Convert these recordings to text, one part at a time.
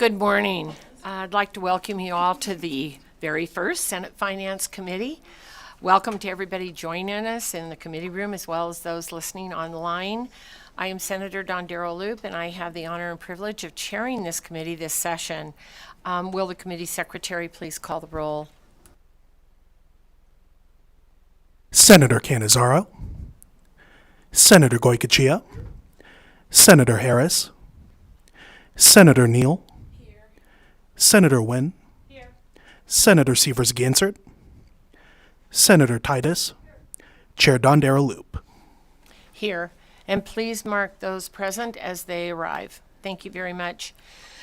Good morning. I'd like to welcome you all to the very first Senate Finance Committee. Welcome to everybody joining us in the committee room as well as those listening online. I am Senator Don Darrell Loop, and I have the honor and privilege of chairing this committee this session. Will the committee secretary please call the roll? Senator Cannizzaro, Senator Goycochea, Senator Harris, Senator Neal, Here. Senator Nguyen, Here. Senator Sievers-Gansert, Senator Titus, Chair Don Darrell Loop. Here, and please mark those present as they arrive. Thank you very much.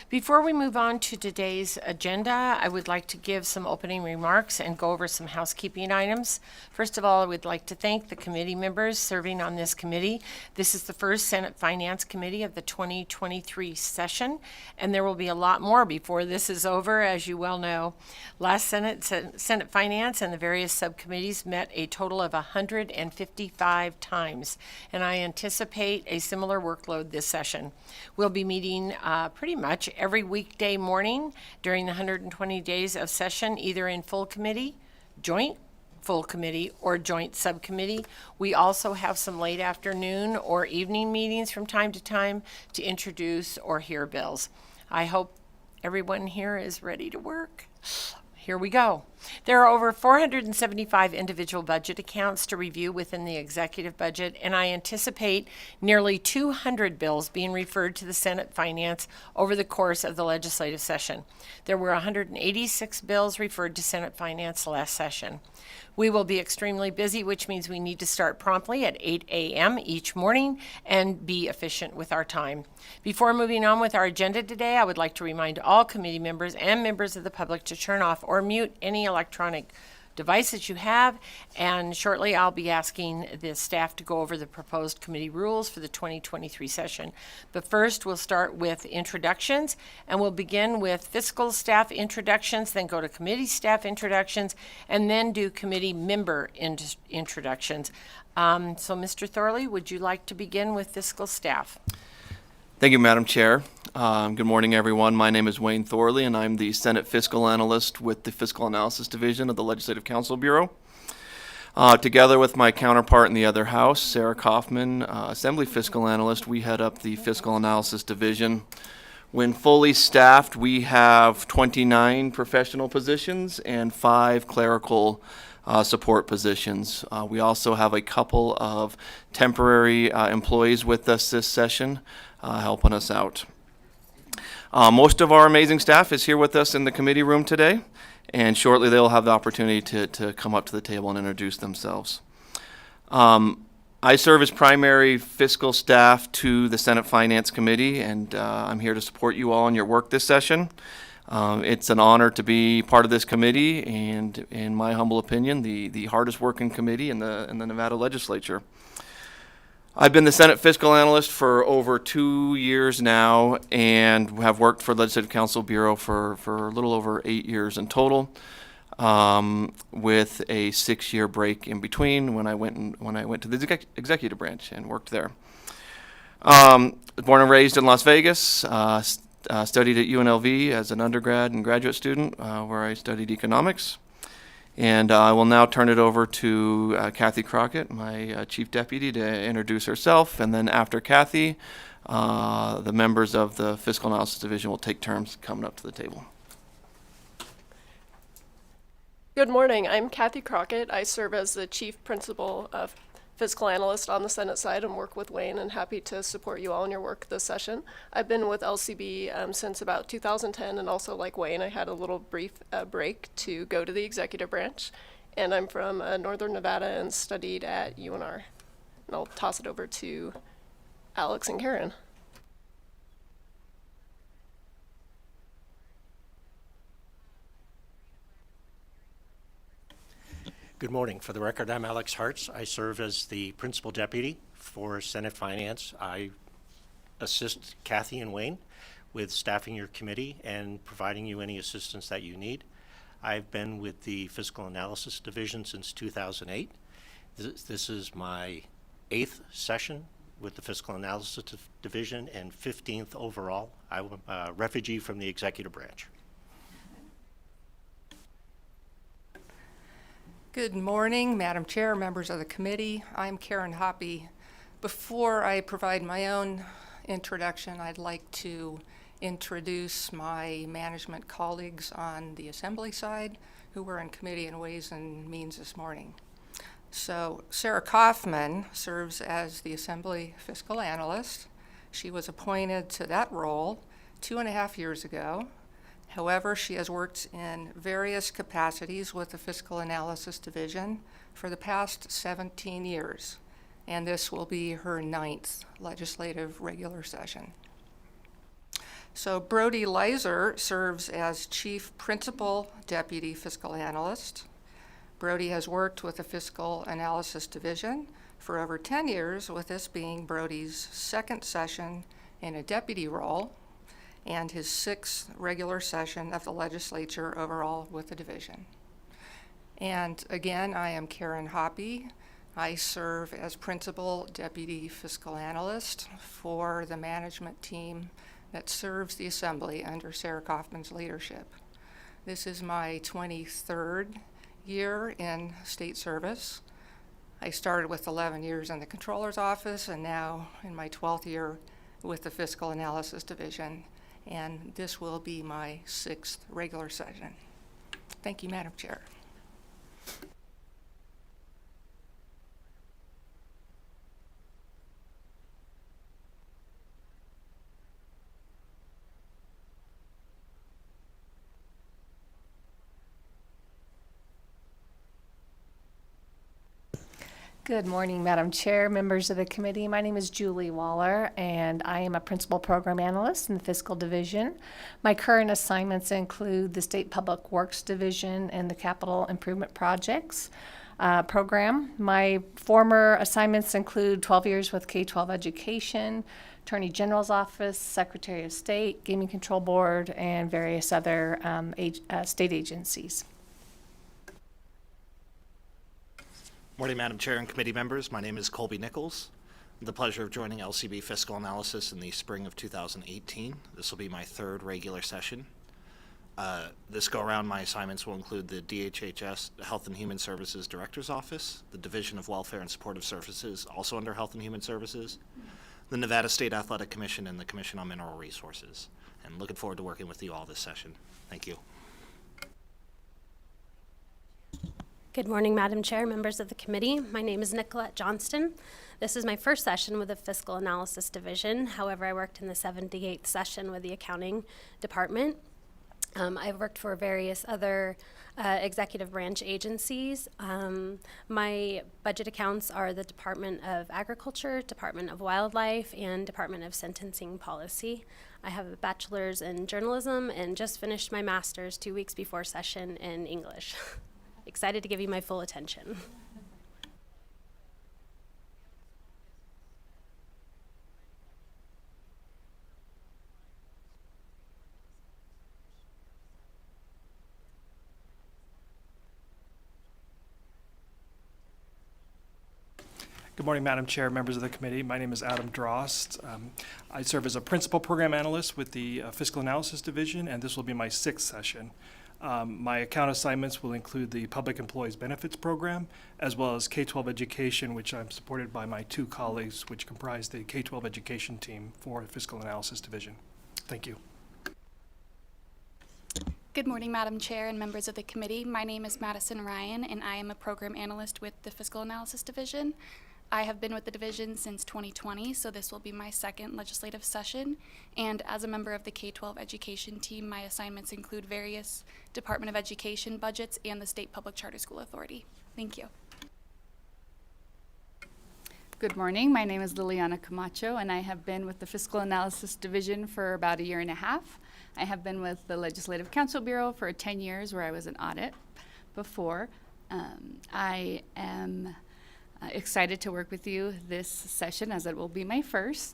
Before we move on to today's agenda, I would like to give some opening remarks and go over some housekeeping items. First of all, I would like to thank the committee members serving on this committee. This is the first Senate Finance Committee of the 2023 session, and there will be a lot more before this is over, as you well know. Last Senate Finance and the various subcommittees met a total of 155 times, and I anticipate a similar workload this session. We'll be meeting pretty much every weekday morning during the 120 days of session, either in full committee, joint full committee, or joint subcommittee. We also have some late afternoon or evening meetings from time to time to introduce or hear bills. I hope everyone here is ready to work. Here we go. There are over 475 individual budget accounts to review within the executive budget, and I anticipate nearly 200 bills being referred to the Senate Finance over the course of the legislative session. There were 186 bills referred to Senate Finance last session. We will be extremely busy, which means we need to start promptly at 8 a.m. each morning and be efficient with our time. Before moving on with our agenda today, I would like to remind all committee members and members of the public to turn off or mute any electronic devices you have, and shortly I'll be asking the staff to go over the proposed committee rules for the 2023 session. But first we'll start with introductions, and we'll begin with fiscal staff introductions, then go to committee staff introductions, and then do committee member introductions. So Mr. Thorley, would you like to begin with fiscal staff? Thank you, Madam Chair. Good morning, everyone. My name is Wayne Thorley, and I'm the Senate Fiscal Analyst with the Fiscal Analysis Division of the Legislative Council Bureau. Together with my counterpart in the other house, Sarah Kaufman, Assembly Fiscal Analyst, we head up the Fiscal Analysis Division. When fully staffed, we have 29 professional positions and 5 clerical support positions. We also have a couple of temporary employees with us this session, helping us out. Most of our amazing staff is here with us in the committee room today, and shortly they'll have the opportunity to come up to the table and introduce themselves. I serve as primary fiscal staff to the Senate Finance Committee, and I'm here to support you all in your work this session. It's an honor to be part of this committee, and in my humble opinion, the hardest working committee in the Nevada Legislature. I've been the Senate Fiscal Analyst for over 2 years now, and have worked for the Legislative Council Bureau for a little over 8 years in total, with a 6-year break in between when I went to the executive branch and worked there. Born and raised in Las Vegas, studied at UNLV as an undergrad and graduate student, where I studied economics. And I will now turn it over to Kathy Crockett, my Chief Deputy, to introduce herself. And then after Kathy, the members of the Fiscal Analysis Division will take turns coming up to the table. Good morning. I'm Kathy Crockett. I serve as the Chief Principal of Fiscal Analyst on the Senate side and work with Wayne, and happy to support you all in your work this session. I've been with LCB since about 2010, and also like Wayne, I had a little brief break to go to the executive branch, and I'm from Northern Nevada and studied at UNR. And I'll toss it over to Alex and Karen. Good morning. For the record, I'm Alex Hartz. I serve as the Principal Deputy for Senate Finance. I assist Kathy and Wayne with staffing your committee and providing you any assistance that you need. I've been with the Fiscal Analysis Division since 2008. This is my 8th session with the Fiscal Analysis Division and 15th overall. I'm a refugee from the executive branch. Good morning, Madam Chair, members of the committee. I'm Karen Hoppy. Before I provide my own introduction, I'd like to introduce my management colleagues on the Assembly side who were in Committee on Ways and Means this morning. So Sarah Kaufman serves as the Assembly Fiscal Analyst. She was appointed to that role 2.5 years ago. However, she has worked in various capacities with the Fiscal Analysis Division for the past 17 years, and this will be her 9th legislative regular session. So Brody Leiser serves as Chief Principal Deputy Fiscal Analyst. Brody has worked with the Fiscal Analysis Division for over 10 years, with this being Brody's 2nd session in a deputy role and his 6th regular session of the legislature overall with the division. And again, I am Karen Hoppy. I serve as Principal Deputy Fiscal Analyst for the management team that serves the Assembly under Sarah Kaufman's leadership. This is my 23rd year in state service. I started with 11 years in the Controller's Office and now in my 12th year with the Fiscal Analysis Division, and this will be my 6th regular session. Thank you, Madam Chair. Good morning, Madam Chair, members of the committee. My name is Julie Waller, and I am a Principal Program Analyst in the Fiscal Division. My current assignments include the State Public Works Division and the Capital Improvement Projects program. My former assignments include 12 years with K-12 Education, Attorney General's Office, Secretary of State, Gaming Control Board, and various other state agencies. Morning, Madam Chair and committee members. My name is Colby Nichols. The pleasure of joining LCB Fiscal Analysis in the spring of 2018. This will be my 3rd regular session. This go-around, my assignments will include the DHHS, the Health and Human Services Director's Office, the Division of Welfare and Supportive Services, also under Health and Human Services, the Nevada State Athletic Commission, and the Commission on Mineral Resources. And looking forward to working with you all this session. Thank you. Good morning, Madam Chair, members of the committee. My name is Nicolette Johnston. This is my 1st session with the Fiscal Analysis Division. However, I worked in the 78th session with the Accounting Department. I've worked for various other executive branch agencies. My budget accounts are the Department of Agriculture, Department of Wildlife, and Department of Sentencing Policy. I have a bachelor's in journalism and just finished my master's 2 weeks before session in English. Excited to give you my full attention. Good morning, Madam Chair, members of the committee. My name is Adam Drost. I serve as a Principal Program Analyst with the Fiscal Analysis Division, and this will be my 6th session. My account assignments will include the Public Employees Benefits Program, as well as K-12 Education, which I'm supported by my 2 colleagues, which comprise the K-12 Education team for the Fiscal Analysis Division. Thank you. Good morning, Madam Chair and members of the committee. My name is Madison Ryan, and I am a Program Analyst with the Fiscal Analysis Division. I have been with the division since 2020, so this will be my 2nd legislative session. And as a member of the K-12 Education team, my assignments include various Department of Education budgets and the State Public Charter School Authority. Thank you. Good morning. My name is Liliana Camacho, and I have been with the Fiscal Analysis Division for about 1.5 years. I have been with the Legislative Counsel Bureau for 10 years, where I was an audit before. I am excited to work with you this session, as it will be my 1st,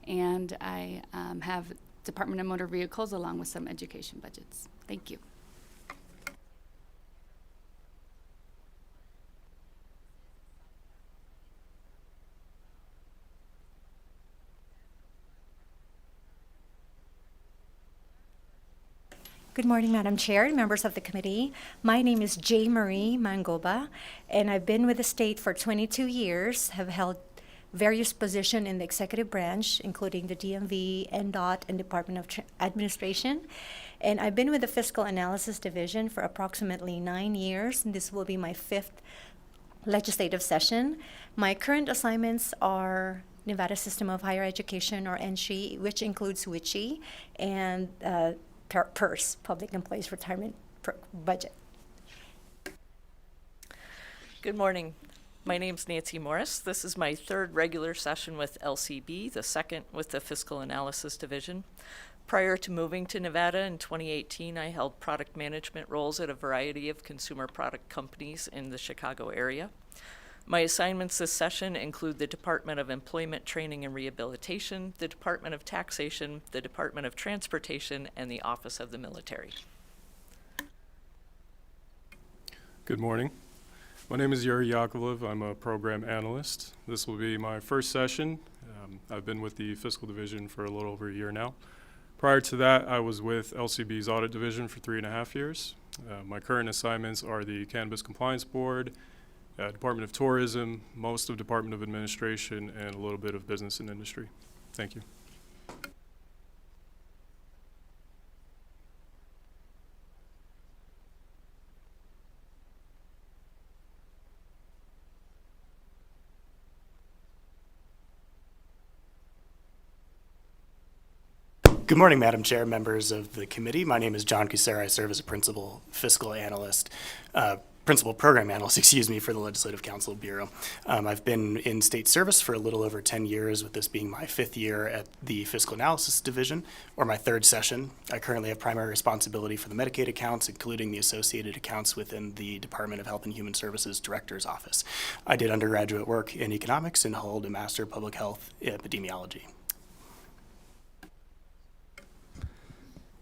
and I have Department of Motor Vehicles along with some education budgets. Thank you. Good morning, Madam Chair and members of the committee. My name is J. Marie Mangoba, and I've been with the state for 22 years, have held various positions in the executive branch, including the DMV, NDOT, and Department of Administration. And I've been with the Fiscal Analysis Division for approximately 9 years, and this will be my 5th legislative session. My current assignments are Nevada System of Higher Education, or NSHE, which includes WICHE, and PERS, Public Employees Retirement Budget. Good morning. My name's Nancy Morris. This is my 3rd regular session with LCB, the 2nd with the Fiscal Analysis Division. Prior to moving to Nevada in 2018, I held product management roles at a variety of consumer product companies in the Chicago area. My assignments this session include the Department of Employment Training and Rehabilitation, the Department of Taxation, the Department of Transportation, and the Office of the Military. Good morning. My name is Yuri Yakovlev. I'm a program analyst. This will be my first session. I've been with the Fiscal Division for a little over a year now. Prior to that, I was with LCB's Audit Division for 3.5 years. My current assignments are the Cannabis Compliance Board, Department of Tourism, most of Department of Administration, and a little bit of Business and Industry. Thank you. Good morning, Madam Chair, members of the committee. My name is John Kucera. I serve as a principal program analyst, for the Legislative Council Bureau. I've been in state service for a little over 10 years, with this being my 5th year at the Fiscal Analysis Division, or my 3rd session. I currently have primary responsibility for the Medicaid accounts, including the associated accounts within the Department of Health and Human Services Director's Office. I did undergraduate work in economics and hold a Master of Public Health Epidemiology.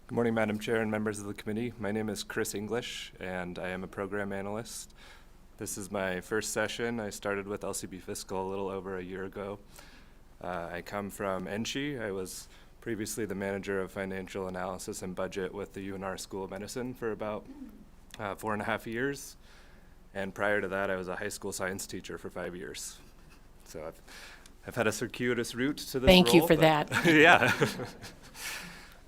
Good morning, Madam Chair and members of the committee. My name is Chris English, and I am a program analyst. This is my first session. I started with LCB Fiscal a little over a year ago. I come from NSHE. I was previously the manager of financial analysis and budget with the UNR School of Medicine for about 4.5 years. And prior to that, I was a high school science teacher for 5 years. So I've had a circuitous route to this Thank you role, for but that. Yeah.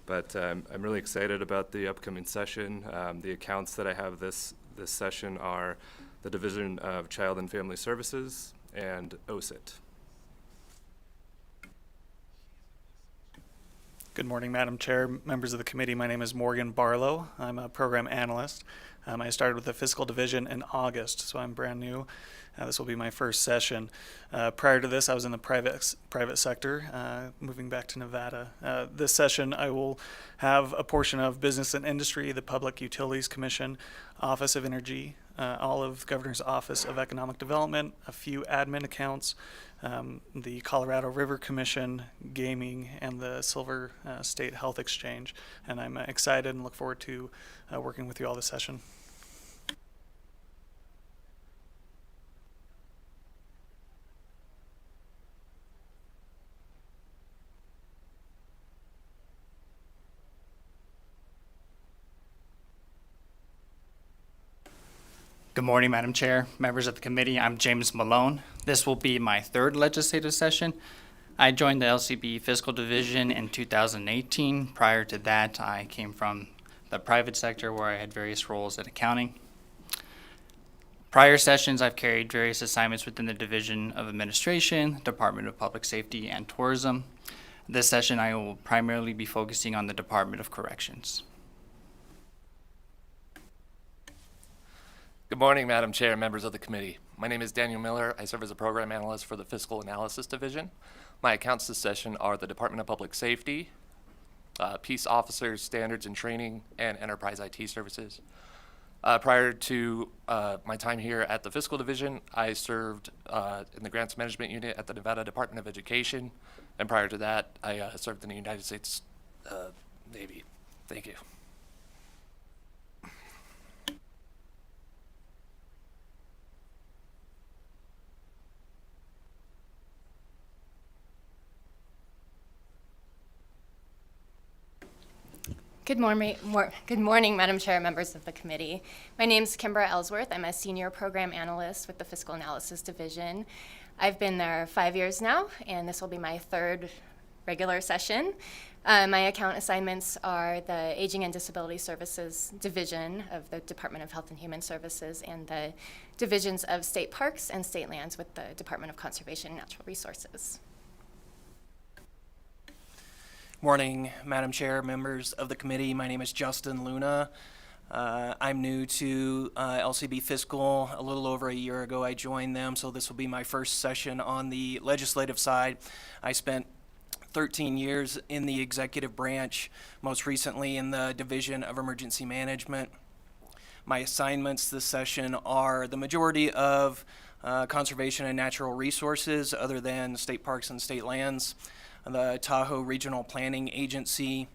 But I'm really excited about the upcoming session. The accounts that I have this session are the Division of Child and Family Services and OSIT. Good morning, Madam Chair, members of the committee. My name is Morgan Barlow. I'm a program analyst. I started with the Fiscal Division in August, so I'm brand new. This will be my first session. Prior to this, I was in the private sector, moving back to Nevada. This session, I will have a portion of Business and Industry, the Public Utilities Commission, Office of Energy, all of Governor's Office of Economic Development, a few admin accounts, the Colorado River Commission, gaming, and the Silver State Health Exchange. And I'm excited and look forward to working with you all this session. Good morning, Madam Chair, members of the committee. I'm James Malone. This will be my 3rd legislative session. I joined the LCB Fiscal Division in 2018. Prior to that, I came from the private sector where I had various roles in accounting. Prior sessions, I've carried various assignments within the Division of Administration, Department of Public Safety, and Tourism. This session, I will primarily be focusing on the Department of Corrections. Good morning, Madam Chair and members of the committee. My name is Daniel Miller. I serve as a program analyst for the Fiscal Analysis Division. My accounts this session are the Department of Public Safety, Peace Officers, Standards and Training, and Enterprise IT Services. Prior to my time here at the Fiscal Division, I served in the Grants Management Unit at the Nevada Department of Education, and prior to that, I served in the United States Navy. Thank you. Good morning, Madam Chair, members of the committee. My name is Kimbra Ellsworth. I'm a senior program analyst with the Fiscal Analysis Division. I've been there 5 years now, and this will be my third regular session. My account assignments are the Aging and Disability Services Division of the Department of Health and Human Services and the divisions of state parks and state lands with the Department of Conservation and Natural Resources. Morning, Madam Chair, members of the committee. My name is Justin Luna. I'm new to LCB Fiscal. A little over a year ago I joined them, so this will be my first session on the legislative side. I spent 13 years in the executive branch, most recently in the Division of Emergency Management. My assignments this session are the majority of conservation and natural resources other than state parks and state lands, the Tahoe Regional Planning Agency,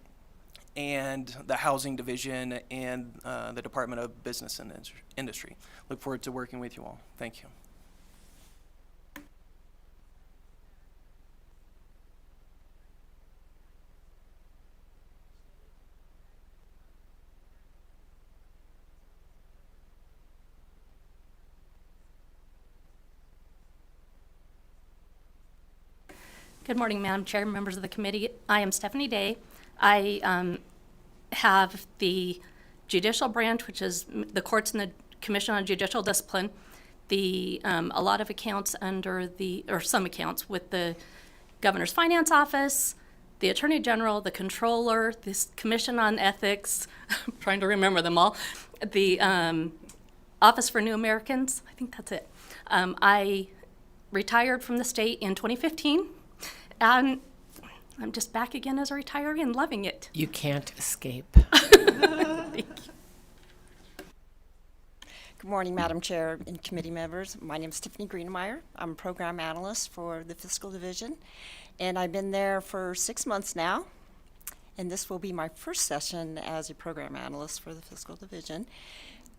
and the Housing Division and the Department of Business and Industry. Look forward to working with you all. Thank you. Good morning, Madam Chair, members of the committee. I am Stephanie Day. I have the judicial branch, which is the courts and the Commission on Judicial Discipline, a lot of accounts or some accounts with the Governor's Finance Office, the Attorney General, the Controller, this Commission on Ethics, I'm trying to remember them all, the Office for New Americans, I think that's it. I retired from the state in 2015. I'm just back again as a retiree and loving it. You can't escape. Thank you. Good morning, Madam Chair and committee members. My name is Tiffany Greenmeyer. I'm a program analyst for the Fiscal Division, and I've been there for 6 months now, and this will be my first session as a program analyst for the Fiscal Division.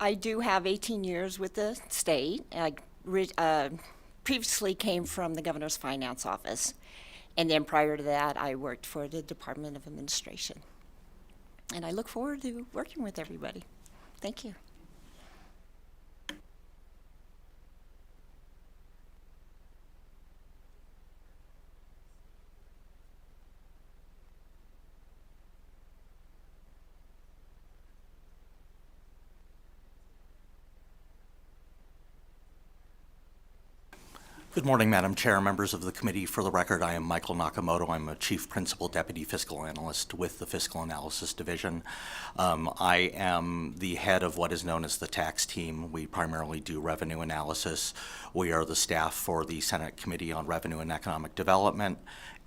I do have 18 years with the state. I previously came from the Governor's Finance Office. And then prior to that, I worked for the Department of Administration. And I look forward to working with everybody. Thank you. Good morning, Madam Chair, members of the committee. For the record, I am Michael Nakamoto. I'm a Chief Principal Deputy Fiscal Analyst with the Fiscal Analysis Division. I am the head of what is known as the tax team. We primarily do revenue analysis. We are the staff for the Senate Committee on Revenue and Economic Development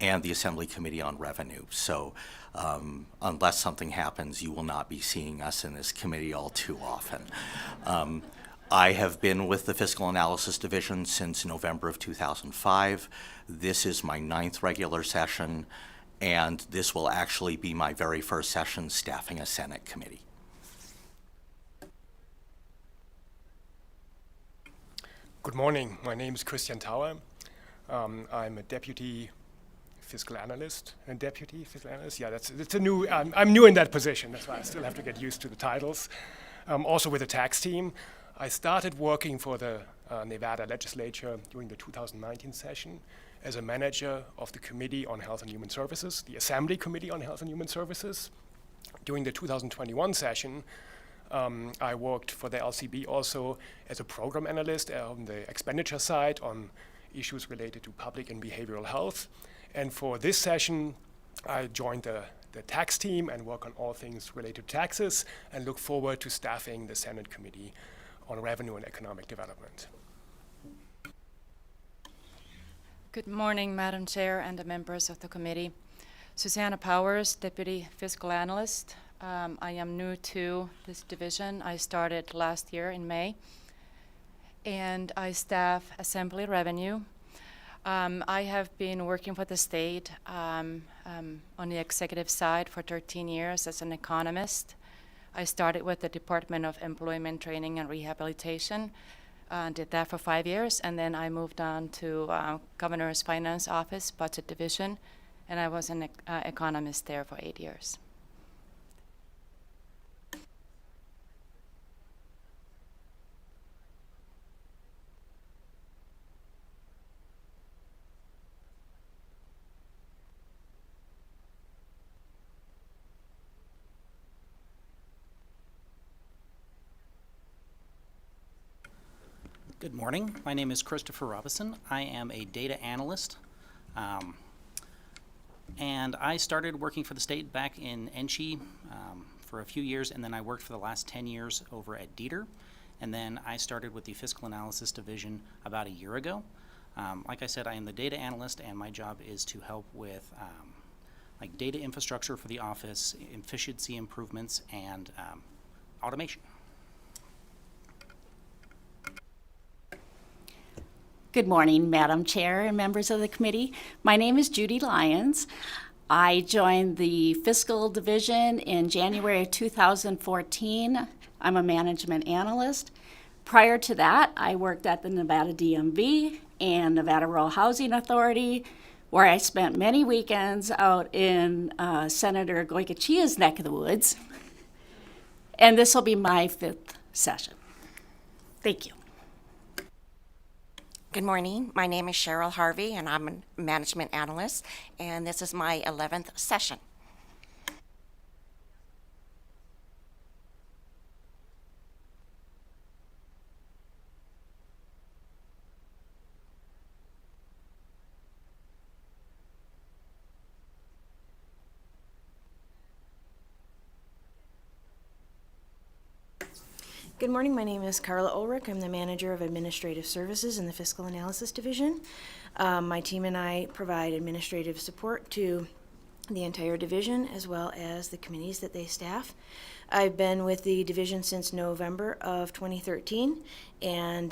and the Assembly Committee on Revenue. So unless something happens, you will not be seeing us in this committee all too often. I have been with the Fiscal Analysis Division since November of 2005. This is my 9th regular session, and this will actually be my very first session staffing a Senate committee. Good morning. My name is Christian Tauer. I'm a deputy fiscal analyst. Yeah, it's a new. I'm new in that position. That's why I still have to get used to the titles. Also with the tax team. I started working for the Nevada Legislature during the 2019 session as a manager of the Committee on Health and Human Services, the Assembly Committee on Health and Human Services. During the 2021 session, I worked for the LCB also as a program analyst on the expenditure side on issues related to public and behavioral health. And for this session, I joined the tax team and work on all things related to taxes and look forward to staffing the Senate Committee on Revenue and Economic Development. Good morning, Madam Chair and the members of the committee. Susanna Powers, Deputy Fiscal Analyst. I am new to this division. I started last year in May, and I staff Assembly Revenue. I have been working for the state on the executive side for 13 years as an economist. I started with the Department of Employment Training and Rehabilitation, did that for 5 years, and then I moved on to Governor's Finance Office, Budget Division, and I was an economist there for 8 years. Good morning. My name is Christopher Robinson. I am a data analyst. And I started working for the state back in NCHI for a few years, and then I worked for the last 10 years over at Dieter. And then I started with the Fiscal Analysis Division about a year ago. Like I said, I am the data analyst, and my job is to help with like data infrastructure for the office, efficiency improvements, and automation. Good morning, Madam Chair and members of the committee. My name is Judy Lyons. I joined the Fiscal Division in January of 2014. I'm a management analyst. Prior to that, I worked at the Nevada DMV and Nevada Rural Housing Authority, where I spent many weekends out in Senator Goycochea's neck of the woods. And this will be my 5th session. Thank you. Good morning. My name is Cheryl Harvey, and I'm a management analyst, and this is my 11th session. Good morning, my name is Carla Ulrich. I'm the Manager of Administrative Services in the Fiscal Analysis Division. My team and I provide administrative support to the entire division as well as the committees that they staff. I've been with the division since November of 2013, and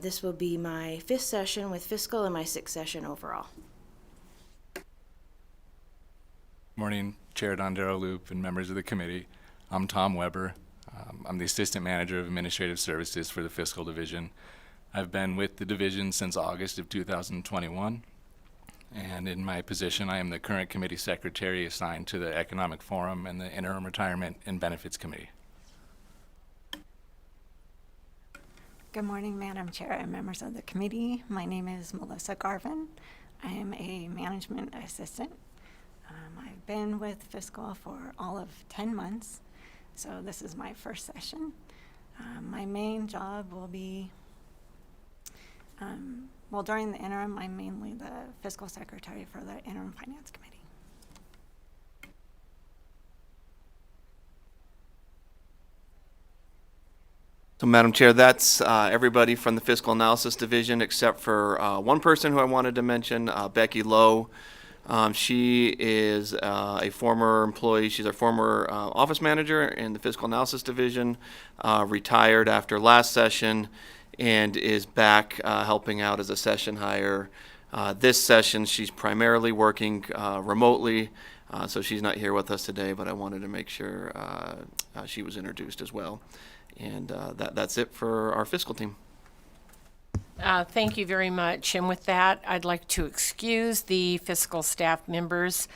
this will be my 5th session with fiscal and my 6th session overall. Morning, Chair Dondero Loop and members of the committee. I'm Tom Weber. I'm the Assistant Manager of Administrative Services for the Fiscal Division. I've been with the division since August of 2021, and in my position, I am the current committee secretary assigned to the Economic Forum and the Interim Retirement and Benefits Committee. Good morning, Madam Chair and members of the committee. My name is Melissa Garvin. I am a management assistant. I've been with Fiscal for all of 10 months. So this is my 1st session. My main job will be, well, during the interim, I'm mainly the fiscal secretary for the Interim Finance Committee. So, Madam Chair, that's everybody from the Fiscal Analysis Division except for one person who I wanted to mention, Becky Lowe. She is a former employee. She's a former office manager in the Fiscal Analysis Division, retired after last session, and is back helping out as a session hire. This session, she's primarily working remotely, so she's not here with us today, but I wanted to make sure she was introduced as well. And that's it for our fiscal team. Thank you very much. And with that, I'd like to excuse the fiscal staff members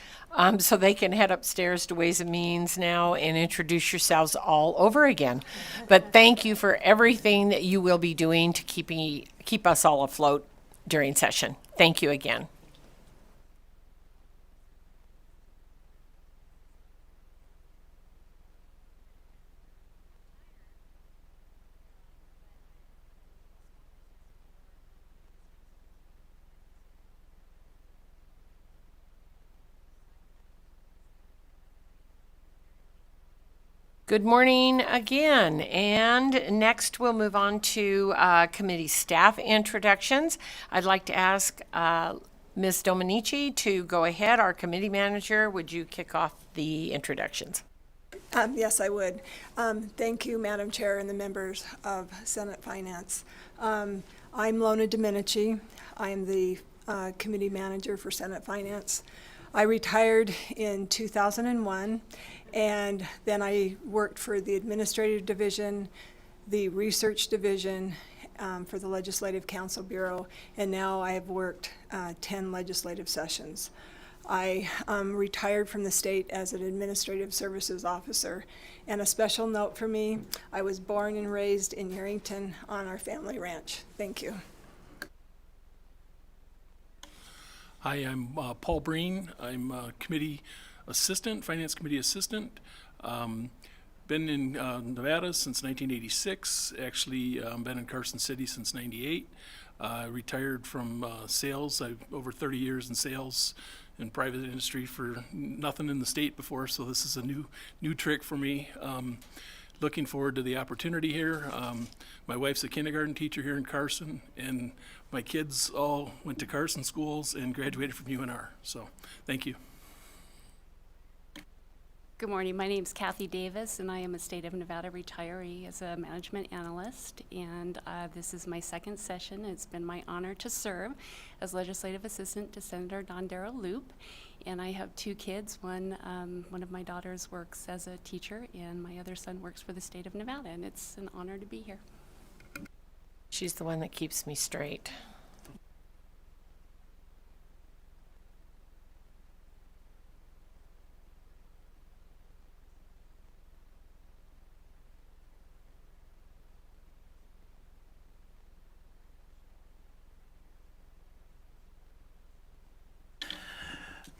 so they can head upstairs to Ways and Means now and introduce yourselves all over again. But thank you for everything that you will be doing to keep us all afloat during session. Thank you again. Good morning again, and next we'll move on to committee staff introductions. I'd like to ask Ms. Dominici to go ahead. Our committee manager, would you kick off the introductions? Yes, I would. Thank you, Madam Chair and the members of Senate Finance. I'm Lona Dominici. I am the committee manager for Senate Finance. I retired in 2001. And then I worked for the Administrative Division, the Research Division, for the Legislative Council Bureau, and now I have worked 10 legislative sessions. I retired from the state as an Administrative Services Officer. And a special note for me, I was born and raised in Yerington on our family ranch. Thank you. Hi, I'm Paul Breen. I'm committee assistant, finance committee assistant. Been in Nevada since 1986, actually been in Carson City since 98. Retired from sales. I've over 30 years in sales in private industry for nothing in the state before, so this is a new trick for me. Looking forward to the opportunity here. My wife's a kindergarten teacher here in Carson, and my kids all went to Carson schools and graduated from UNR, so thank you. Good morning. My name is Kathy Davis, and I am a State of Nevada retiree as a management analyst. And this is my second session. It's been my honor to serve as legislative assistant to Senator Don Darrell Loop. And I have two kids. One of my daughters works as a teacher, and my other son works for the state of Nevada. And it's an honor to be here. She's the one that keeps me straight.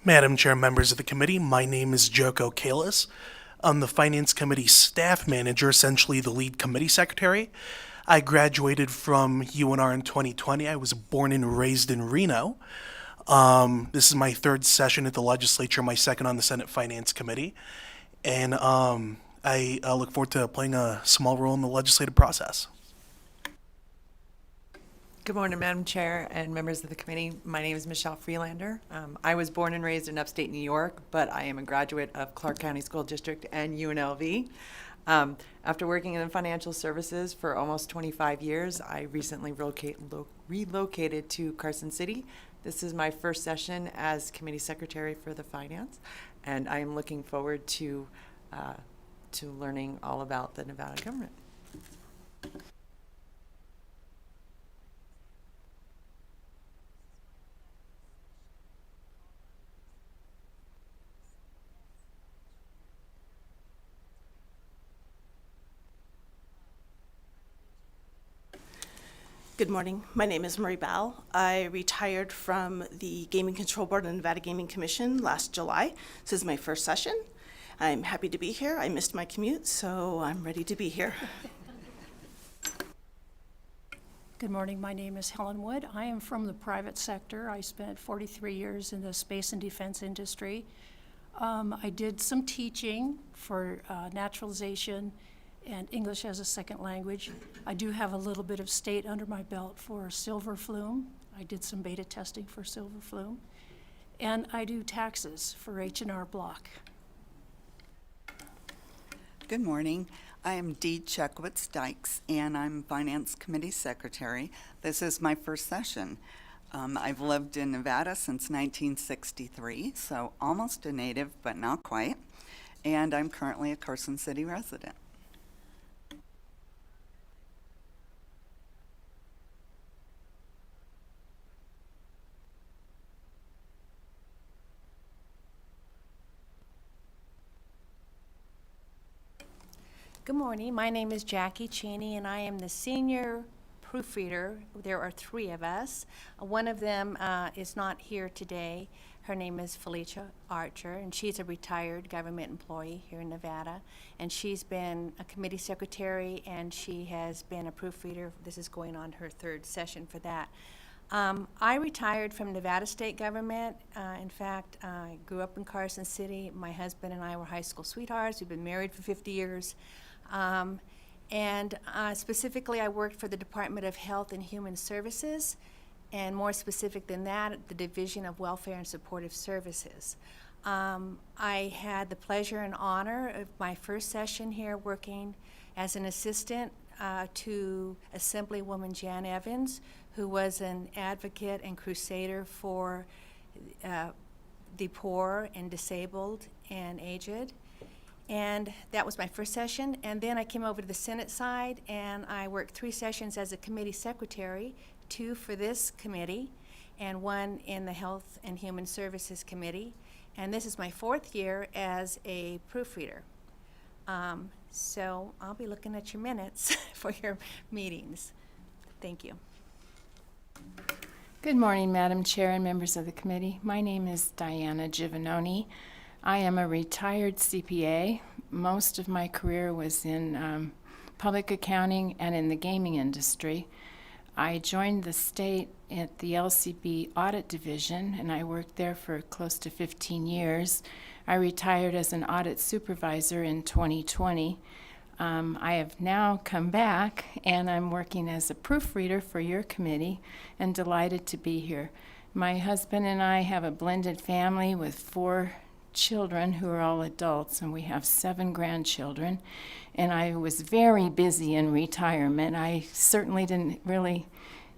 Madam Chair, members of the committee, my name is Joko Kalis. I'm the Finance Committee staff manager, essentially the lead committee secretary. I graduated from UNR in 2020. I was born and raised in Reno. This is my third session at the legislature, my second on the Senate Finance Committee. And I look forward to playing a small role in the legislative process. Good morning, Madam Chair and members of the committee. My name is Michelle Freelander. I was born and raised in upstate New York, but I am a graduate of Clark County School District and UNLV. After working in financial services for almost 25 years, I recently relocated to Carson City. This is my first session as committee secretary for the finance, and I am looking forward to learning all about the Nevada government. Good morning. My name is Marie Bell. I retired from the Gaming Control Board and the Nevada Gaming Commission last July. This is my first session. I'm happy to be here. I missed my commute, so I'm ready to be here. Good morning. My name is Helen Wood. I am from the private sector. I spent 43 years in the space and defense industry. I did some teaching for naturalization and English as a second language. I do have a little bit of state under my belt for silver flume. I did some beta testing for silver flume. And I do taxes for H&R Block. Good morning. I am Dee Chekwitz-Dykes, and I'm Finance Committee Secretary. This is my first session. I've lived in Nevada since 1963, so almost a native, but not quite. And I'm currently a Carson City resident. Good morning. My name is Jackie Cheney, and I am the senior proofreader. There are three of us. One of them is not here today. Her name is Felicia Archer, and she's a retired government employee here in Nevada. And she's been a committee secretary, and she has been a proofreader. This is going on her third session for that. I retired from Nevada state government. In fact, I grew up in Carson City. My husband and I were high school sweethearts. We've been married for 50 years. Specifically, I worked for the Department of Health and Human Services, and more specific than that, the Division of Welfare and Supportive Services. I had the pleasure and honor of my first session here working as an assistant to Assemblywoman Jan Evans, who was an advocate and crusader for the poor and disabled and aged. And that was my first session. And then I came over to the Senate side, and I worked 3 sessions as a committee secretary, 2 for this committee, and 1 in the Health and Human Services Committee. And this is my 4th year as a proofreader. So I'll be looking at your minutes for your meetings. Thank you. Good morning, Madam Chair and members of the committee. My name is Diana Giovanoni. I am a retired CPA. Most of my career was in public accounting and in the gaming industry. I joined the state at the LCB Audit Division, and I worked there for close to 15 years. I retired as an audit supervisor in 2020. I have now come back, and I'm working as a proofreader for your committee, and delighted to be here. My husband and I have a blended family with 4 children who are all adults, and we have 7 grandchildren. And I was very busy in retirement. I certainly didn't really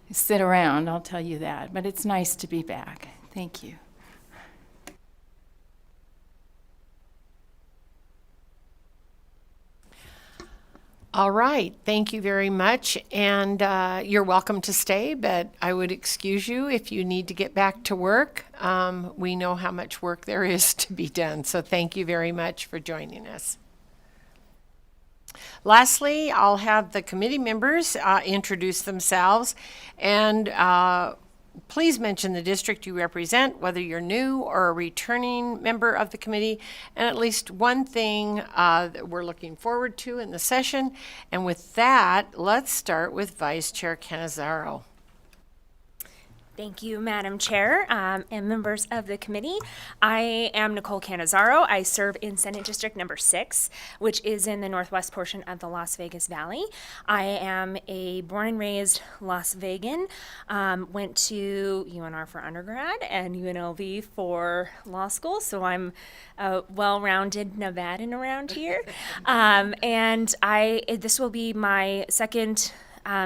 sit around, I'll tell you that. But it's nice to be back. Thank you. All right, thank you very much, and you're welcome to stay, but I would excuse you if you need to get back to work. We know how much work there is to be done, so thank you very much for joining us. Lastly, I'll have the committee members introduce themselves, and please mention the district you represent, whether you're new or a returning member of the committee, and at least one thing that we're looking forward to in the session. And with that, let's start with Vice Chair Cannizzaro. Thank you, Madam Chair, and members of the committee. I am Nicole Cannizzaro. I serve in Senate District number 6, which is in the northwest portion of the Las Vegas Valley. I am a born and raised Las Vegan, went to UNR for undergrad and UNLV for law school, so I'm a well-rounded Nevadan around here. And this will be my second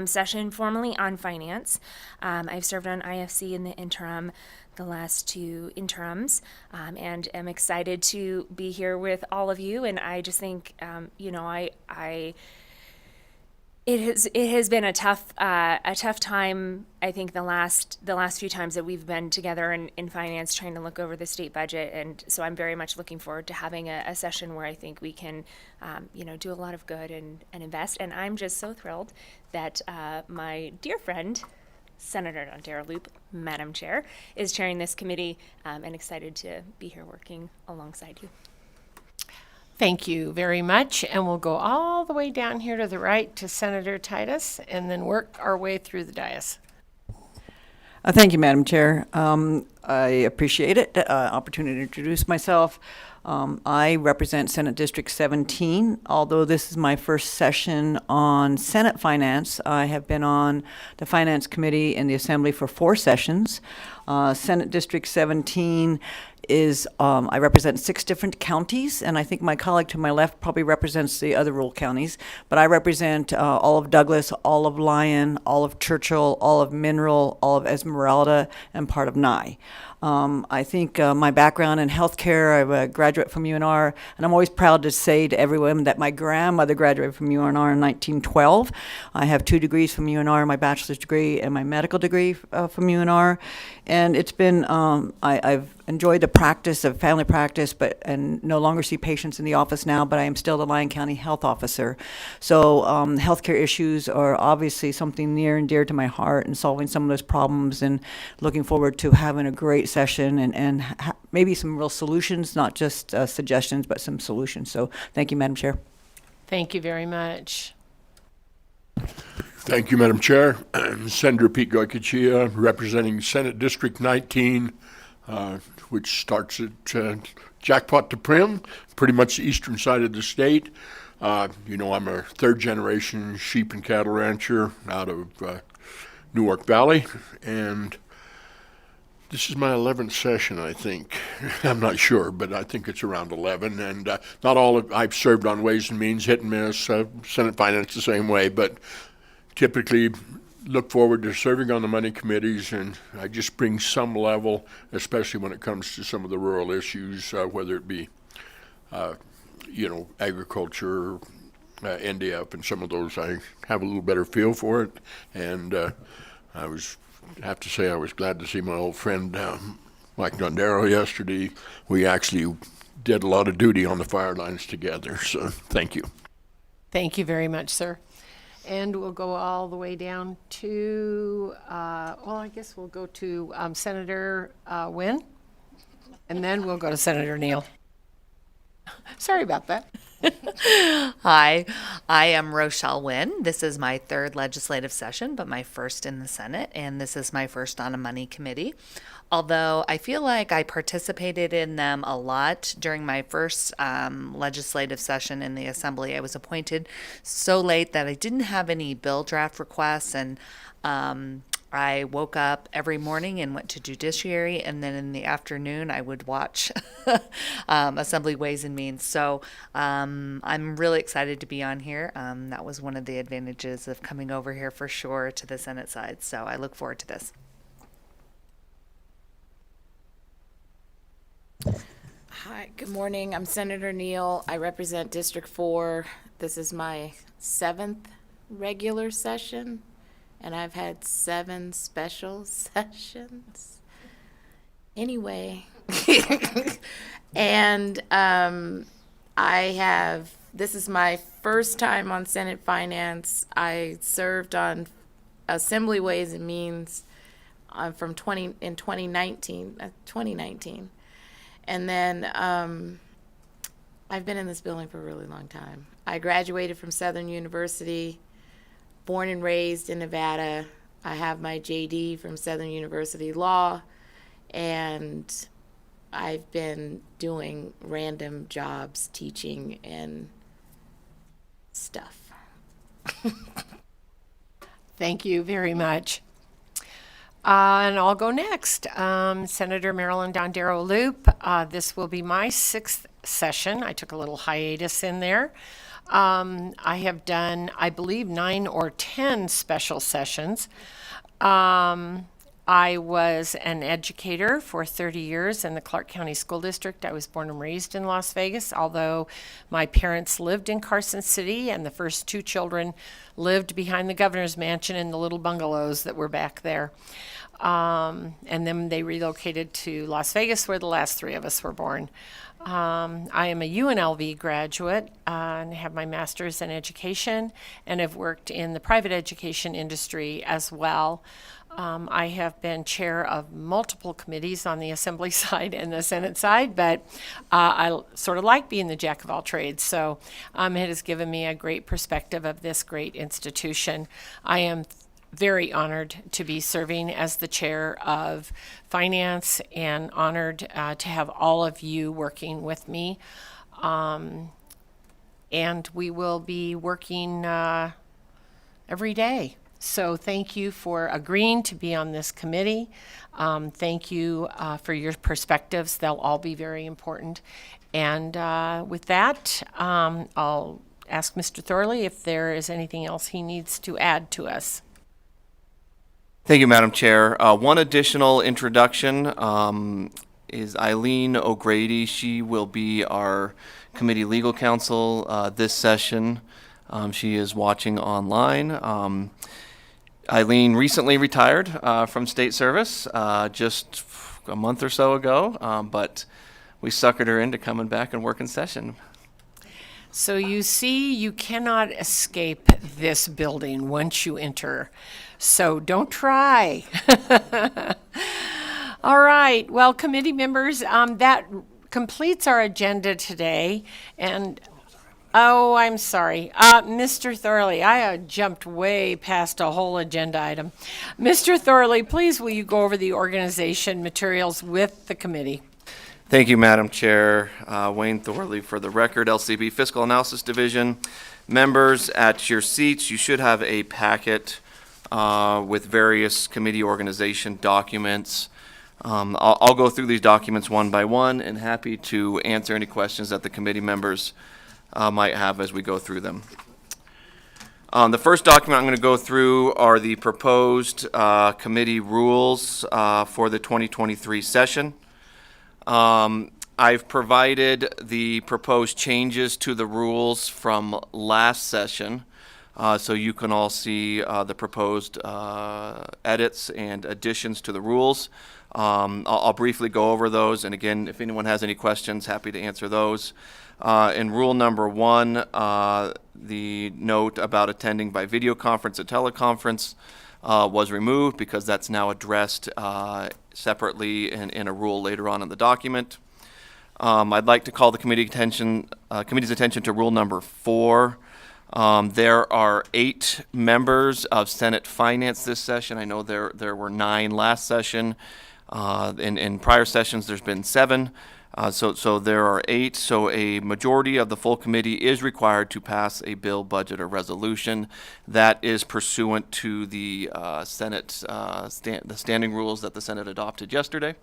session formally on finance. I've served on IFC in the interim, the last 2 interims, and am excited to be here with all of you. And I just think, it has been a tough time. I think the last few times that we've been together in finance, trying to look over the state budget, and so I'm very much looking forward to having a session where I think we can, do a lot of good and invest. And I'm just so thrilled that my dear friend, Senator Dara Loop, Madam Chair, is chairing this committee, and excited to be here working alongside you. Thank you very much, and we'll go all the way down here to the right to Senator Titus, and then work our way through the dais. Thank you, Madam Chair. I appreciate it, opportunity to introduce myself. I represent Senate District 17. Although this is my first session on Senate finance, I have been on the Finance Committee in the Assembly for 4 sessions. Senate District 17 is, I represent 6 different counties, and I think my colleague to my left probably represents the other rural counties, but I represent all of Douglas, all of Lyon, all of Churchill, all of Mineral, all of Esmeralda, and part of Nye. I think my background in healthcare, I'm a graduate from UNR, and I'm always proud to say to everyone that my grandmother graduated from UNR in 1912. I have 2 degrees from UNR, my bachelor's degree and my medical degree from UNR. And it's been, I've enjoyed the practice of family practice, and no longer see patients in the office now, but I am still the Lyon County Health Officer. So healthcare issues are obviously something near and dear to my heart, and solving some of those problems, and looking forward to having a great session and maybe some real solutions, not just suggestions, but some solutions. So thank you, Madam Chair. Thank you very much. Thank you, Madam Chair. I'm Senator Pete Goycochea, representing Senate District 19, which starts at Jackpot to Prim, pretty much the eastern side of the state. I'm a 3rd-generation sheep and cattle rancher out of Newark Valley, and this is my 11th session, I think. I'm not sure, but I think it's around 11. And not all of, I've served on Ways and Means, hit and miss, Senate Finance the same way, but typically look forward to serving on the money committees, and I just bring some level, especially when it comes to some of the rural issues, whether it be, agriculture, NDF, and some of those. I have a little better feel for it, and I have to say I was glad to see my old friend Mike Dondero yesterday. We actually did a lot of duty on the fire lines together, so thank you. Thank you very much, sir. And we'll go all the way down to, I guess we'll go to Senator Wynn, and then we'll go to Senator Neal. Sorry about that. Hi, I am Rochelle Wynn. This is my third legislative session, but my first in the Senate, and this is my first on a money committee. Although I feel like I participated in them a lot during my first legislative session in the Assembly. I was appointed so late that I didn't have any bill draft requests, and I woke up every morning and went to Judiciary, and then in the afternoon I would watch Assembly Ways and Means. So I'm really excited to be on here. That was one of the advantages of coming over here for sure to the Senate side. So I look forward to this. Hi, good morning. I'm Senator Neal. I represent District 4. This is my 7th regular session, and I've had 7 special sessions. Anyway, and this is my first time on Senate Finance. I served on Assembly Ways and Means in 2019. And then I've been in this building for a really long time. I graduated from Southern University, born and raised in Nevada. I have my JD from Southern University Law, and I've been doing random jobs, teaching and stuff. Thank you very much. And I'll go next. Senator Marilyn Dondero Loop. This will be my 6th session. I took a little hiatus in there. I have done, I believe, 9 or 10 special sessions. I was an educator for 30 years in the Clark County School District. I was born and raised in Las Vegas, although my parents lived in Carson City, and the first 2 children lived behind the governor's mansion in the little bungalows that were back there. And then they relocated to Las Vegas, where the last 3 of us were born. I am a UNLV graduate and have my master's in education, and have worked in the private education industry as well. I have been chair of multiple committees on the Assembly side and the Senate side, but I sort of like being the jack of all trades. So it has given me a great perspective of this great institution. I am very honored to be serving as the chair of Finance, and honored to have all of you working with me. And we will be working every day. So thank you for agreeing to be on this committee. Thank you for your perspectives. They'll all be very important. And with that, I'll ask Mr. Thorley if there is anything else he needs to add to us. Thank you, Madam Chair. One additional introduction is Eileen O'Grady. She will be our committee legal counsel this session. She is watching online. Eileen recently retired from state service just a month or so ago, but we suckered her into coming back and working session. So you see, you cannot escape this building once you enter. So don't try. All right. Well, committee members, that completes our agenda today. And oh, I'm sorry. Mr. Thorley, I jumped way past a whole agenda item. Mr. Thorley, please will you go over the organization materials with the committee? Thank you, Madam Chair. Wayne Thorley for the record, LCB Fiscal Analysis Division. Members, at your seats, you should have a packet with various committee organization documents. I'll go through these documents one by one, and happy to answer any questions that the committee members might have as we go through them. The first document I'm going to go through are the proposed committee rules for the 2023 session. I've provided the proposed changes to the rules from last session, so you can all see the proposed edits and additions to the rules. I'll briefly go over those, and again, if anyone has any questions, happy to answer those. In rule number 1, the note about attending by video conference and teleconference was removed because that's now addressed separately in a rule later on in the document. I'd like to call the committee's attention to rule number 4. There are 8 members of Senate Finance this session. I know there were 9 last session. In prior sessions, there's been 7. So there are 8. So a majority of the full committee is required to pass a bill, budget, or resolution. That is pursuant to the Senate the standing rules that the Senate adopted yesterday.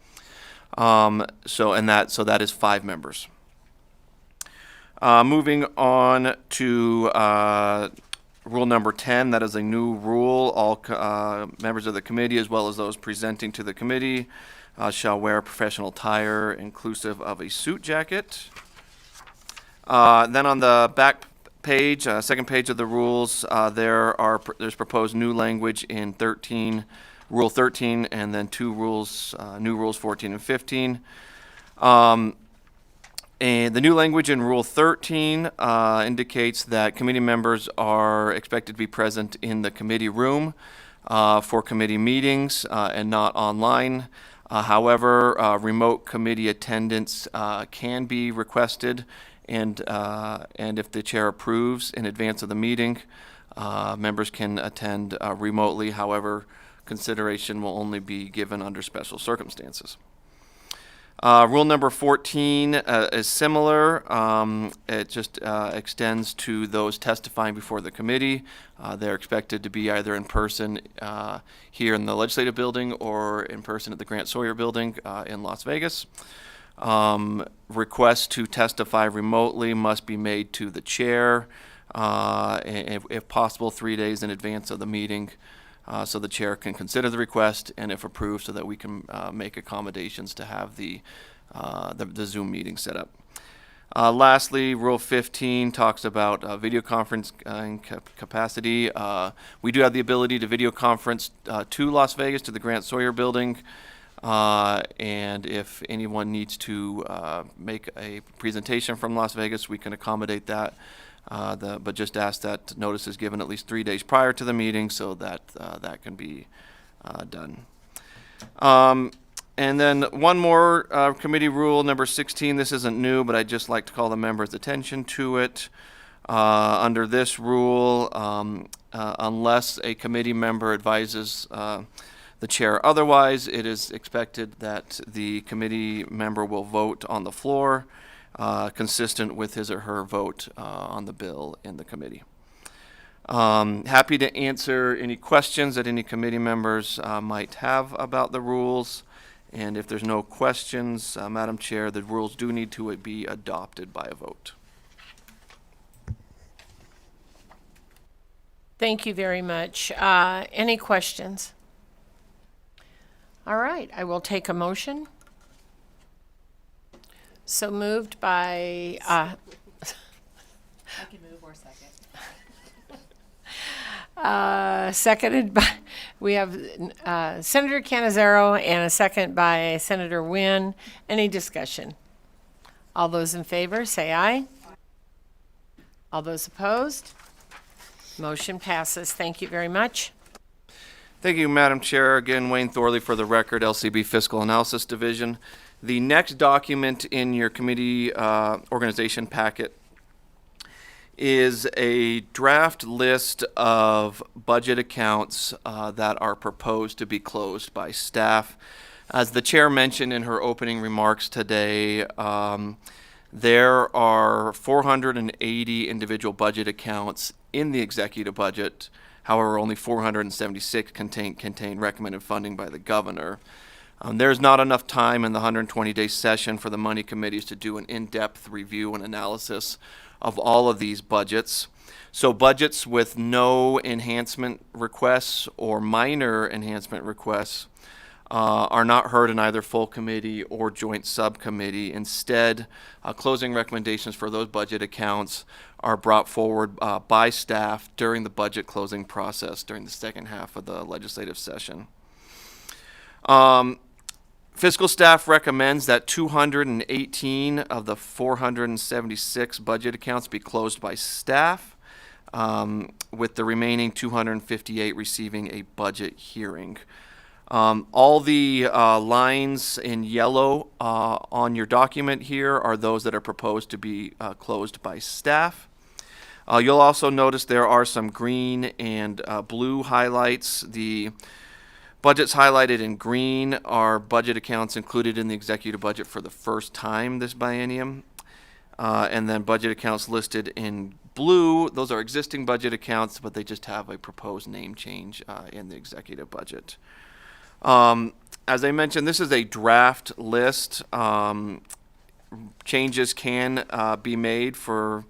So that is 5 members. Moving on to rule number 10, that is a new rule. All members of the committee, as well as those presenting to the committee, shall wear professional attire inclusive of a suit jacket. Then on the back page, second page of the rules, there's proposed new language in Rule 13, and then 2 rules, new rules 14 and 15. And the new language in Rule 13 indicates that committee members are expected to be present in the committee room for committee meetings and not online. However, remote committee attendance can be requested, and if the chair approves in advance of the meeting, members can attend remotely. However, consideration will only be given under special circumstances. Rule number 14 is similar. It just extends to those testifying before the committee. They're expected to be either in person here in the Legislative Building or in person at the Grant Sawyer Building in Las Vegas. Requests to testify remotely must be made to the chair, if possible 3 days in advance of the meeting. So the chair can consider the request, and if approved, so that we can make accommodations to have the Zoom meeting set up. Lastly, Rule 15 talks about video conference capacity. We do have the ability to video conference to Las Vegas, to the Grant Sawyer Building, and if anyone needs to make a presentation from Las Vegas, we can accommodate that. But just ask that notice is given at least 3 days prior to the meeting, so that that can be done. And then one more committee rule, number 16. This isn't new, but I'd just like to call the members' attention to it. Under this rule, unless a committee member advises the chair otherwise, it is expected that the committee member will vote on the floor, consistent with his or her vote on the bill in the committee. Happy to answer any questions that any committee members might have about the rules. And if there's no questions, Madam Chair, the rules do need to be adopted by a vote. Thank you very much. Any questions? All right, I will take a motion. So moved by, I can move or second. seconded by, we have Senator Canizaro and a second by Senator Wynn. Any discussion? All those in favor, say aye. All those opposed? Motion passes. Thank you very much. Thank you, Madam Chair. Again, Wayne Thorley for the record, LCB Fiscal Analysis Division. The next document in your committee organization packet is a draft list of budget accounts that are proposed to be closed by staff. As the chair mentioned in her opening remarks today, there are 480 individual budget accounts in the executive budget. However, only 476 contain recommended funding by the governor. There's not enough time in the 120-day session for the money committees to do an in-depth review and analysis of all of these budgets. So budgets with no enhancement requests or minor enhancement requests are not heard in either full committee or joint subcommittee. Instead, closing recommendations for those budget accounts are brought forward by staff during the budget closing process during the second half of the legislative session. Fiscal staff recommends that 218 of the 476 budget accounts be closed by staff, with the remaining 258 receiving a budget hearing. All the lines in yellow on your document here are those that are proposed to be closed by staff. You'll also notice there are some green and blue highlights. The budgets highlighted in green are budget accounts included in the executive budget for the first time this biennium. And then budget accounts listed in blue, those are existing budget accounts, but they just have a proposed name change in the executive budget. As I mentioned, this is a draft list. Changes can be made for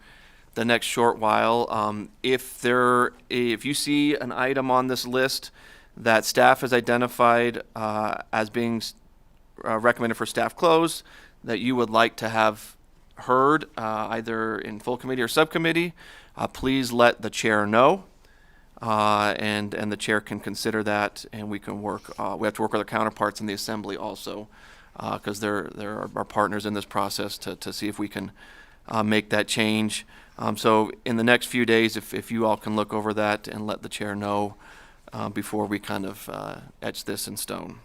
the next short while. If you see an item on this list that staff has identified as being recommended for staff close, that you would like to have heard either in full committee or subcommittee, please let the chair know. And the chair can consider that, and we can work. We have to work with our counterparts in the assembly also, because they're our partners in this process to see if we can make that change. So in the next few days, if you all can look over that and let the chair know before we kind of etch this in stone.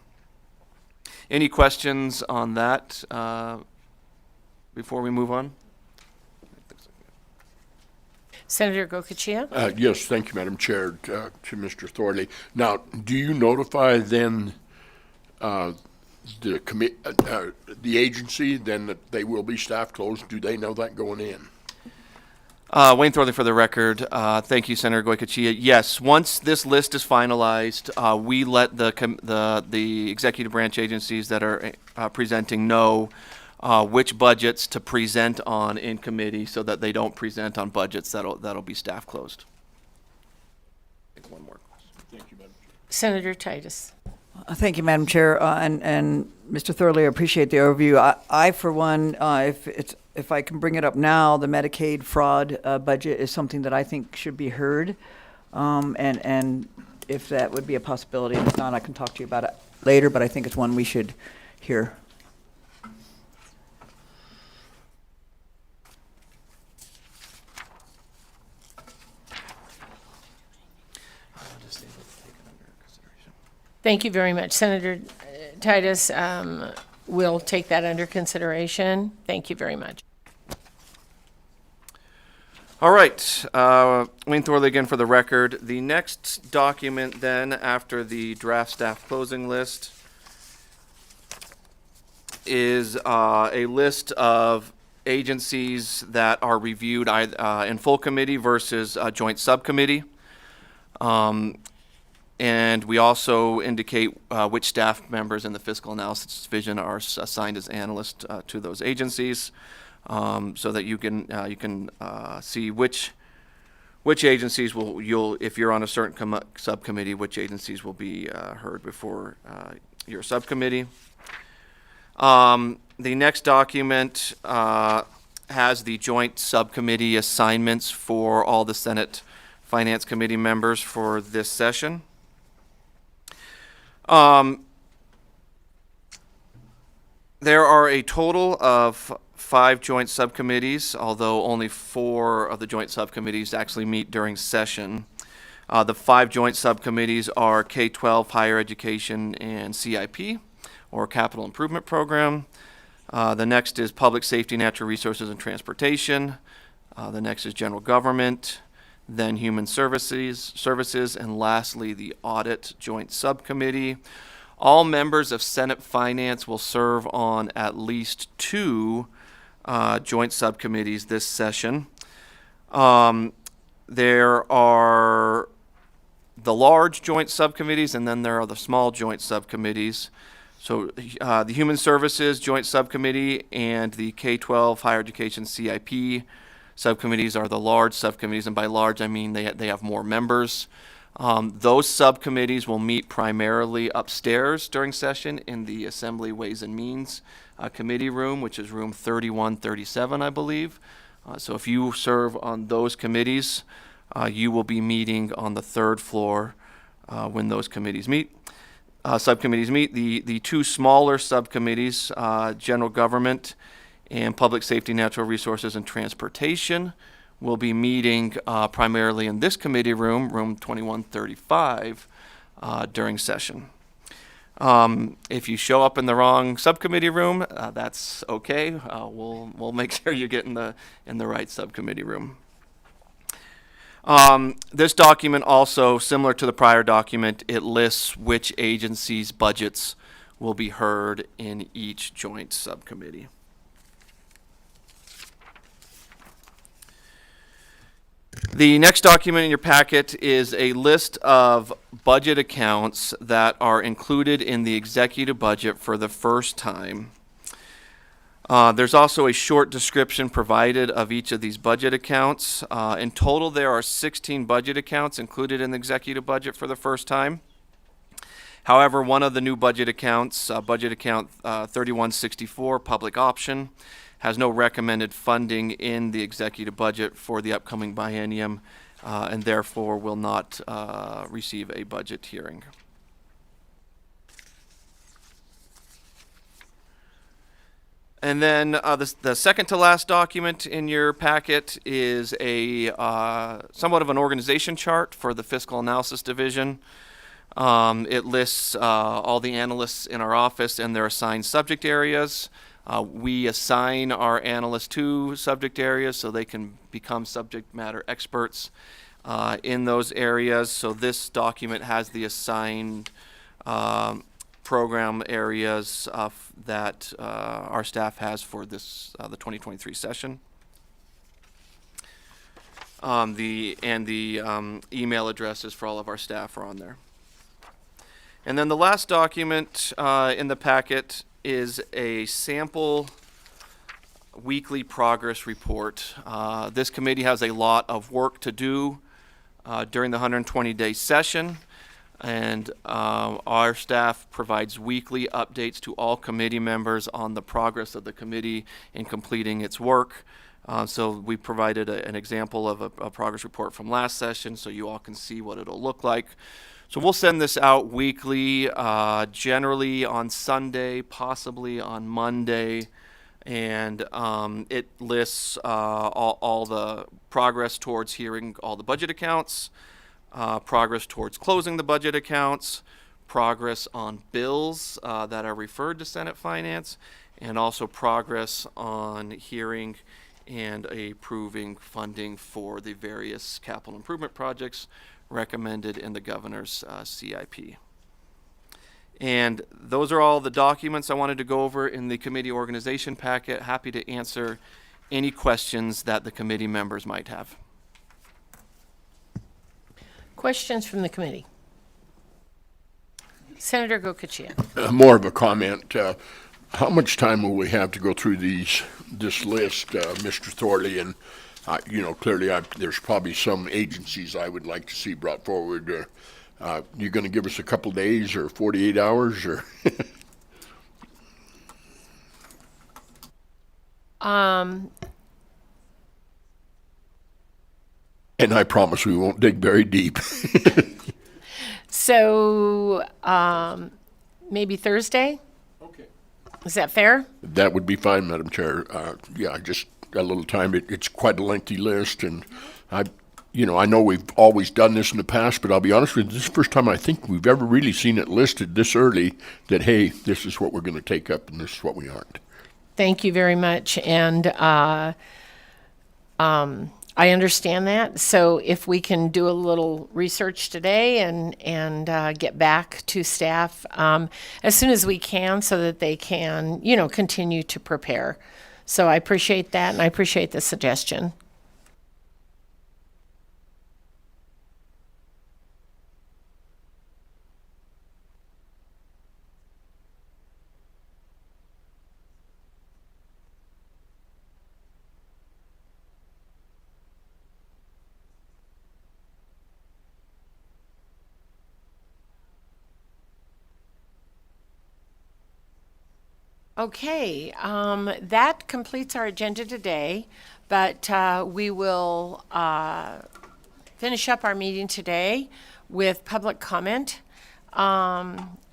Any questions on that before we move on? Senator Gocochea? Yes, thank you, Madam Chair, to Mr. Thorley. Now, do you notify then the agency then that they will be staff closed? Do they know that going in? Wayne Thorley for the record. Thank you, Senator Gocochea. Yes, once this list is finalized, we let the executive branch agencies that are presenting know which budgets to present on in committee, so that they don't present on budgets that'll be staff closed. One more question. Thank you, Madam Chair. Senator Titus. Thank you, Madam Chair, and Mr. Thurley, I appreciate the overview. I for one, if I can bring it up now, the Medicaid fraud budget is something that I think should be heard, and if that would be a possibility, if not, I can talk to you about it later. But I think it's one we should hear. Thank you very much. Senator Titus will take that under consideration. Thank you very much. All right. Wayne Thorley again for the record. The next document then after the draft staff closing list is a list of agencies that are reviewed in full committee versus joint subcommittee. And we also indicate which staff members in the Fiscal Analysis Division are assigned as analysts to those agencies, so that you can see which agencies if you're on a certain subcommittee, which agencies will be heard before your subcommittee. The next document has the joint subcommittee assignments for all the Senate Finance Committee members for this session. There are a total of 5 joint subcommittees, although only 4 of the joint subcommittees actually meet during session. The 5 joint subcommittees are K-12 Higher Education and CIP, or Capital Improvement Program. The next is Public Safety, Natural Resources, and Transportation. The next is General Government, then Human Services, and lastly, the Audit Joint Subcommittee. All members of Senate Finance will serve on at least 2 joint subcommittees this session. There are the large joint subcommittees, and then there are the small joint subcommittees. So the Human Services Joint Subcommittee and the K-12 Higher Education CIP subcommittees are the large subcommittees, and by large I mean they have more members. Those subcommittees will meet primarily upstairs during session in the Assembly Ways and Means Committee room, which is room 3137, I believe. So if you serve on those committees, you will be meeting on the 3rd floor when those committees meet. Subcommittees meet. The 2 smaller subcommittees, General Government and Public Safety, Natural Resources, and Transportation, will be meeting primarily in this committee room, room 2135, during session. If you show up in the wrong subcommittee room, that's okay. We'll make sure you get in the right subcommittee room. This document also, similar to the prior document, it lists which agencies' budgets will be heard in each joint subcommittee. The next document in your packet is a list of budget accounts that are included in the executive budget for the first time. There's also a short description provided of each of these budget accounts. In total, there are 16 budget accounts included in the executive budget for the first time. However, one of the new budget accounts, budget account 3164, public option, has no recommended funding in the executive budget for the upcoming biennium, and therefore will not receive a budget hearing. And then the second to last document in your packet is a somewhat of an organization chart for the Fiscal Analysis Division. It lists all the analysts in our office and their assigned subject areas. We assign our analysts to subject areas so they can become subject matter experts in those areas. So this document has the assigned program areas that our staff has for this the 2023 session. The email addresses for all of our staff are on there. And then the last document in the packet is a sample weekly progress report. This committee has a lot of work to do during the 120-day session, and our staff provides weekly updates to all committee members on the progress of the committee in completing its work. So we provided an example of a progress report from last session so you all can see what it'll look like. So we'll send this out weekly, generally on Sunday, possibly on Monday, and it lists all the progress towards hearing all the budget accounts, progress towards closing the budget accounts, progress on bills that are referred to Senate Finance, and also progress on hearing and approving funding for the various capital improvement projects recommended in the governor's CIP. And those are all the documents I wanted to go over in the committee organization packet. Happy to answer any questions that the committee members might have. Questions from the committee? Senator Gokachia. More of a comment. How much time will we have to go through this list, Mr. Thorley? And clearly there's probably some agencies I would like to see brought forward. You going to give us a couple days or 48 hours or? And I promise we won't dig very deep. So maybe Thursday? Okay. Is that fair? That would be fine, Madam Chair. Yeah, just a little time. It's quite a lengthy list, and I know we've always done this in the past, but I'll be honest with you, this is the first time I think we've ever really seen it listed this early that, hey, this is what we're going to take up and this is what we aren't. Thank you very much. And I understand that. So if we can do a little research today and get back to staff as soon as we can so that they can, continue to prepare. So I appreciate that, and I appreciate the suggestion. Okay, that completes our agenda today, but we will finish up our meeting today with public comment.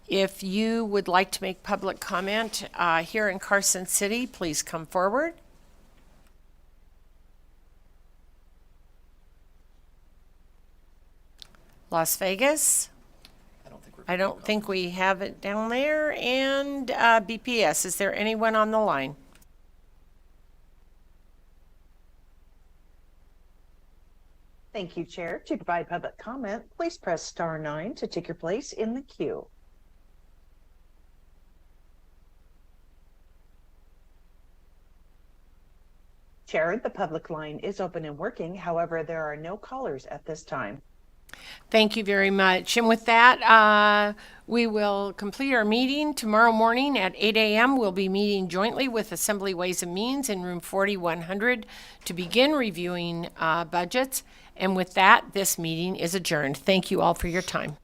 If you would like to make public comment here in Carson City, please come forward. Las Vegas? I don't think I don't think we have it down there. And BPS, is there anyone on the line? Thank you, Chair. To provide public comment, please press *9 to take your place in the queue. Chair, the public line is open and working. However, there are no callers at this time. Thank you very much. And with that, we will complete our meeting. Tomorrow morning at 8 a.m., we'll be meeting jointly with Assembly Ways and Means in room 4100 to begin reviewing budgets. And with that, this meeting is adjourned. Thank you all for your time.